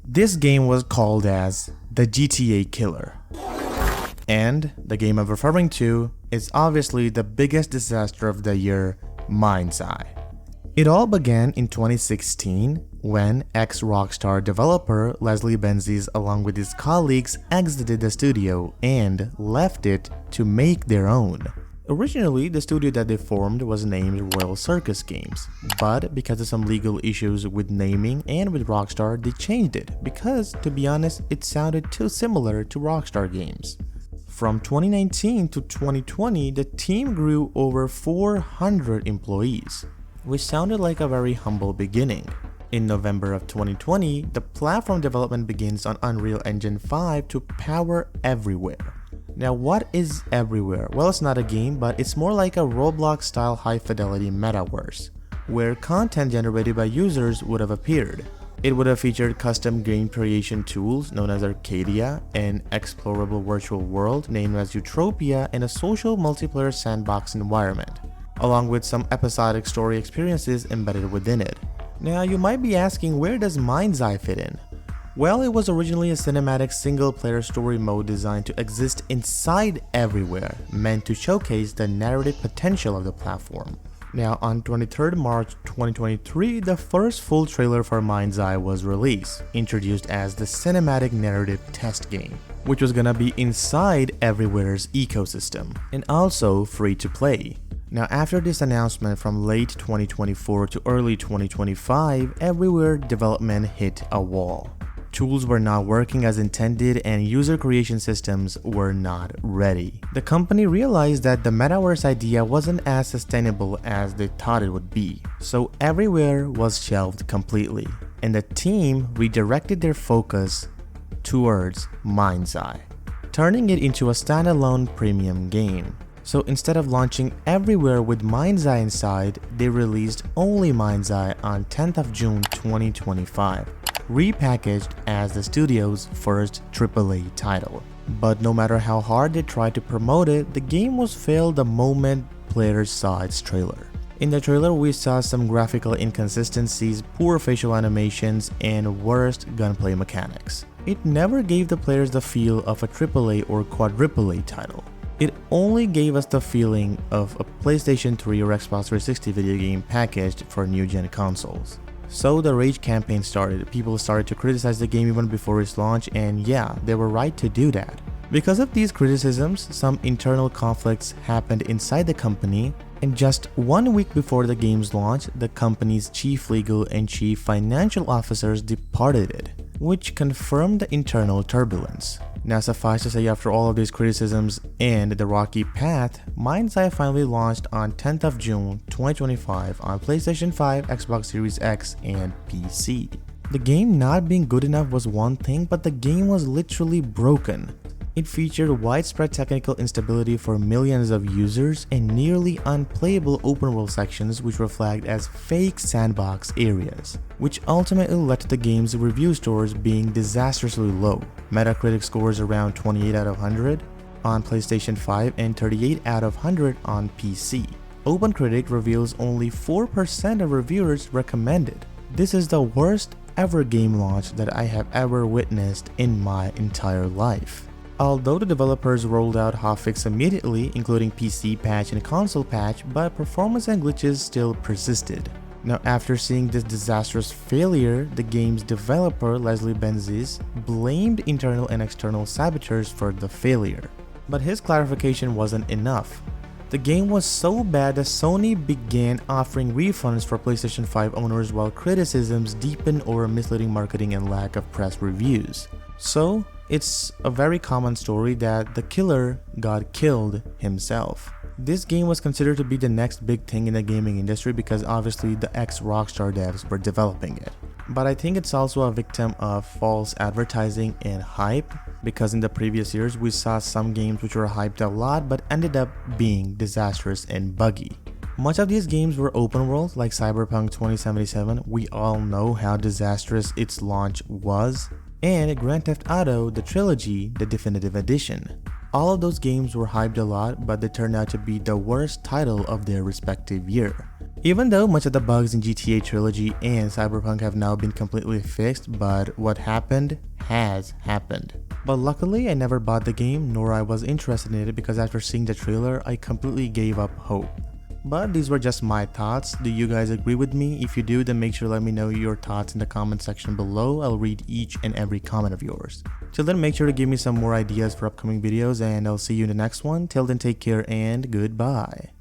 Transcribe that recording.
This game was called as the GTA Killer. And the game I'm referring to is obviously the biggest disaster of the year, Mindseye. It all began in 2016 when ex-Rockstar developer Leslie Benzies along with his colleagues exited the studio and left it to make their own. Originally, the studio that they formed was named Royal Circus Games, but because of some legal issues with naming and with Rockstar, they changed it because, to be honest, it sounded too similar to Rockstar Games. From 2019 to 2020, the team grew over 400 employees, which sounded like a very humble beginning. In November of 2020, the platform development begins on Unreal Engine 5 to power everywhere. Now, what is everywhere? Well, it's not a game, but it's more like a Roblox-style high-fidelity metaverse, where content generated by users would have appeared. It would have featured custom game creation tools known as Arcadia, an explorable virtual world named as Utopia, and a social multiplayer sandbox environment, along with some episodic story experiences embedded within it. Now, you might be asking, where does Mindseye fit in? Well, it was originally a cinematic single-player story mode designed to exist inside everywhere, meant to showcase the narrative potential of the platform. Now, on 23rd March 2023, the first full trailer for Mindseye was released, introduced as the cinematic narrative test game, which was gonna be inside Everywhere's ecosystem, and also free to play. Now, after this announcement from late 2024 to early 2025, Everywhere development hit a wall. Tools were not working as intended and user creation systems were not ready. The company realized that the metaverse idea wasn't as sustainable as they thought it would be, so Everywhere was shelved completely, and the team redirected their focus towards Mindseye, turning it into a standalone premium game. So instead of launching Everywhere with Mindseye inside, they released only Mindseye on 10th of June 2025. Repackaged as the studio's first AAA title. But no matter how hard they tried to promote it, the game was failed the moment players saw its trailer. In the trailer, we saw some graphical inconsistencies, poor facial animations, and worst gunplay mechanics. It never gave the players the feel of a AAA or quadruple-A title. It only gave us the feeling of a PlayStation 3 or Xbox 360 video game packaged for new-gen consoles. So the rage campaign started. People started to criticize the game even before its launch, and yeah, they were right to do that. Because of these criticisms, some internal conflicts happened inside the company, and just 1 week before the game's launch, the company's chief legal and chief financial officers departed it, which confirmed the internal turbulence. Now, suffice to say, after all of these criticisms and the rocky path, Mindseye finally launched on 10th of June 2025 on PlayStation 5, Xbox Series X, and PC. The game not being good enough was one thing, but the game was literally broken. It featured widespread technical instability for millions of users and nearly unplayable open-world sections which were flagged as fake sandbox areas, which ultimately led to the game's review scores being disastrously low. Metacritic scores around 28 out of 100 on PlayStation 5 and 38 out of 100 on PC. OpenCritic reveals only 4% of reviewers recommended. This is the worst ever game launch that I have ever witnessed in my entire life. Although the developers rolled out hotfix immediately, including PC patch and console patch, but performance and glitches still persisted. Now, after seeing this disastrous failure, the game's developer, Leslie Benzies, blamed internal and external saboteurs for the failure. But his clarification wasn't enough. The game was so bad that Sony began offering refunds for PlayStation 5 owners while criticisms deepened over misleading marketing and lack of press reviews. So, it's a very common story that the killer got killed himself. This game was considered to be the next big thing in the gaming industry because obviously the ex-Rockstar devs were developing it. But I think it's also a victim of false advertising and hype, because in the previous years we saw some games which were hyped a lot but ended up being disastrous and buggy. Much of these games were open world, like Cyberpunk 2077. We all know how disastrous its launch was. And Grand Theft Auto, the trilogy, the definitive edition. All of those games were hyped a lot, but they turned out to be the worst title of their respective year. Even though much of the bugs in GTA Trilogy and Cyberpunk have now been completely fixed, but what happened has happened. But luckily I never bought the game, nor I was interested in it because after seeing the trailer I completely gave up hope. But these were just my thoughts. Do you guys agree with me? If you do, then make sure to let me know your thoughts in the comment section below. I'll read each and every comment of yours. Till then, make sure to give me some more ideas for upcoming videos and I'll see you in the next one. Till then, take care and goodbye.